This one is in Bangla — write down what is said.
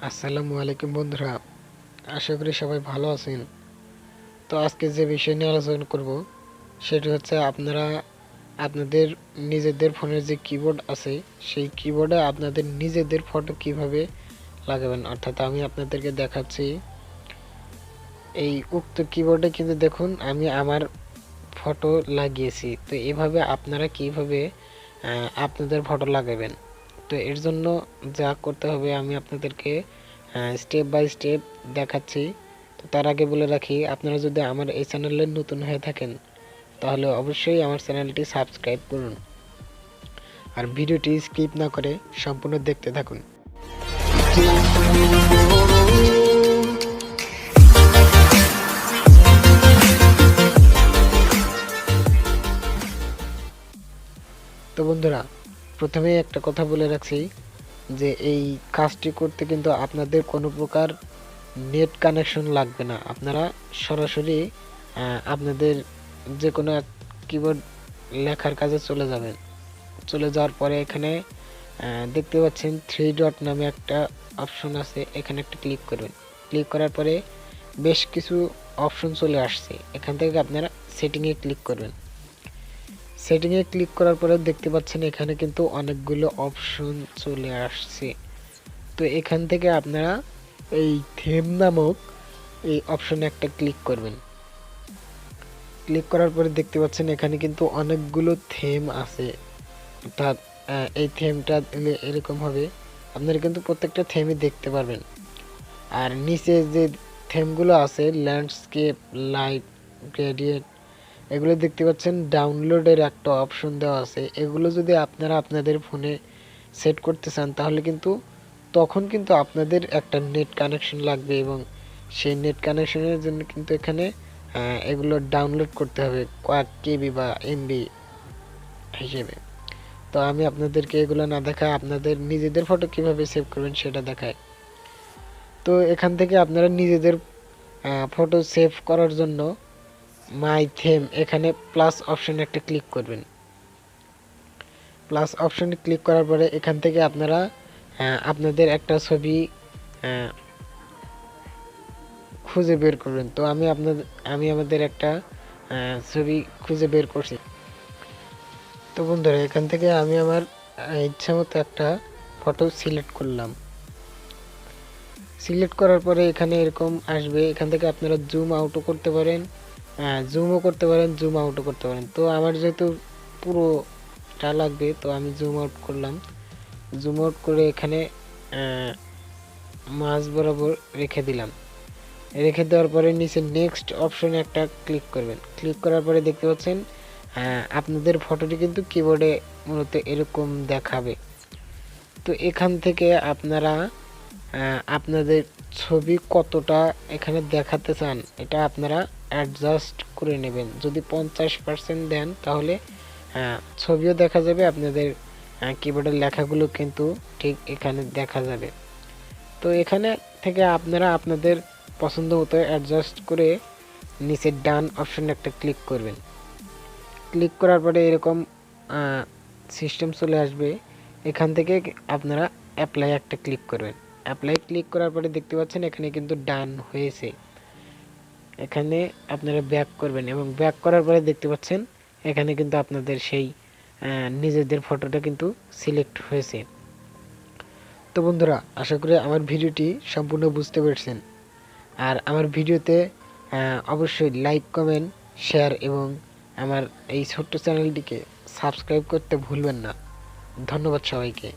আসসালামু আলাইকুম বন্ধুরা, আশা করি সবাই ভালো আছেন। তো আজকে যে বিষয় নিয়ে আলোচনা করব সেটি হচ্ছে আপনারা আপনাদের নিজেদের ফোনের যে কিবোর্ড আছে সেই কিবোর্ডে আপনাদের নিজেদের ফটো কিভাবে লাগাবেন, অর্থাৎ আমি আপনাদেরকে দেখাচ্ছি। এই উক্ত কিবোর্ডে কিন্তু দেখুন আমি আমার ফটো লাগিয়েছি। তো এভাবে আপনারা কিভাবে আপনাদের ফটো লাগাবেন, তো এর জন্য যা করতে হবে আমি আপনাদেরকে স্টেপ বাই স্টেপ দেখাচ্ছি। তো তার আগে বলে রাখি, আপনারা যদি আমার এই চ্যানেলে নতুন হয়ে থাকেন তাহলে অবশ্যই আমার চ্যানেলটি সাবস্ক্রাইব করুন আর ভিডিওটি স্কিপ না করে সম্পূর্ণ দেখতে থাকুন। তো বন্ধুরা, প্রথমেই একটা কথা বলে রাখছি যে এই কাজটি করতে কিন্তু আপনাদের কোনো প্রকার নেট কানেকশন লাগবে না। আপনারা সরাসরি আপনাদের যে কোনো কিবোর্ড লেখার কাজে চলে যাওয়ার পরে এখানে দেখতে পাচ্ছেন 3 ডট নামে একটা অপশন আছে, এখানে একটা ক্লিক করবেন। ক্লিক করার পরে বেশ কিছু অপশন চলে আসছে, এখান থেকে আপনারা সেটিংয়ে ক্লিক করবেন। সেটিংয়ে ক্লিক করার পরে দেখতে পাচ্ছেন এখানে কিন্তু অনেকগুলো অপশন চলে আসছে। তো এখান থেকে আপনারা এই থিম নামক এই অপশনে একটা ক্লিক করবেন। ক্লিক করার পরে দেখতে পাচ্ছেন এখানে কিন্তু অনেকগুলো থিম আছে, অর্থাৎ এই থিমটা দিলে এরকম হবে। আপনারা কিন্তু প্রত্যেকটা থিমই দেখতে পারবেন। আর নিচে যে থিমগুলো আছে ল্যান্ডস্কেপ, লাইট, গ্রেডিয়েন্ট, এগুলো দেখতে পাচ্ছেন ডাউনলোডের একটা অপশন দেওয়া আছে। এগুলো যদি আপনারা আপনাদের ফোনে সেট করতে চান তাহলে কিন্তু তখন কিন্তু আপনাদের একটা নেট কানেকশন লাগবে এবং সেই নেট কানেকশনের জন্য কিন্তু এখানে এগুলো ডাউনলোড করতে হবে কয়েক কেবি বা এমবি হিসেবে। তো আমি আপনাদেরকে এগুলো না দেখায় আপনাদের নিজেদের ফটো কিভাবে সেভ করবেন সেটা দেখায়। তো এখান থেকে আপনারা নিজেদের ফটো সেভ করার জন্য মাই থিম এখানে প্লাস অপশনে একটা ক্লিক করবেন। প্লাস অপশনে ক্লিক করার পরে এখান থেকে আপনারা আপনাদের একটা ছবি খুঁজে বের করবেন। তো আমি আমাদের একটা ছবি খুঁজে বের করছি। তো বন্ধুরা, এখান থেকে আমি আমার ইচ্ছা মতো একটা ফটো সিলেক্ট করলাম। সিলেক্ট করার পরে এখানে এরকম আসবে, এখান থেকে আপনারা জুম আউটও করতে পারেন, জুমও করতে পারেন, জুম আউটও করতে পারেন। তো আমার যেহেতু পুরোটা লাগবে তো আমি জুম আউট করলাম। জুম আউট করে এখানে মাঝ বরাবর রেখে দিলাম। রেখে দেওয়ার পরে নিচে নেক্সট অপশনে একটা ক্লিক করবেন। ক্লিক করার পরে দেখতে পাচ্ছেন আপনাদের ফটোটি কিন্তু কিবোর্ডে মূলত এরকম দেখাবে। তো এখান থেকে আপনারা আপনাদের ছবি কতটা এখানে দেখাতে চান এটা আপনারা অ্যাডজাস্ট করে নেবেন। যদি 50% দেন তাহলে ছবিও দেখা যাবে, আপনাদের কিবোর্ডের লেখাগুলো কিন্তু ঠিক এখানে দেখা যাবে। তো এখানে থেকে আপনারা আপনাদের পছন্দ মতো অ্যাডজাস্ট করে নিচে ডান অপশনে একটা ক্লিক করবেন। ক্লিক করার পরে এরকম সিস্টেম চলে আসবে। এখান থেকে আপনারা অ্যাপ্লাই একটা ক্লিক করবেন। অ্যাপ্লাই ক্লিক করার পরে দেখতে পাচ্ছেন এখানে কিন্তু ডান হয়েছে। এখানে আপনারা ব্যাক করবেন এবং ব্যাক করার পরে দেখতে পাচ্ছেন এখানে কিন্তু আপনাদের সেই নিজেদের ফটোটা কিন্তু সিলেক্ট হয়েছে। তো বন্ধুরা, আশা করি আমার ভিডিওটি সম্পূর্ণ বুঝতে পেরেছেন। আর আমার ভিডিওতে অবশ্যই লাইক, কমেন্ট, শেয়ার এবং আমার এই ছোট্ট চ্যানেলটিকে সাবস্ক্রাইব করতে ভুলবেন না। ধন্যবাদ সবাইকে।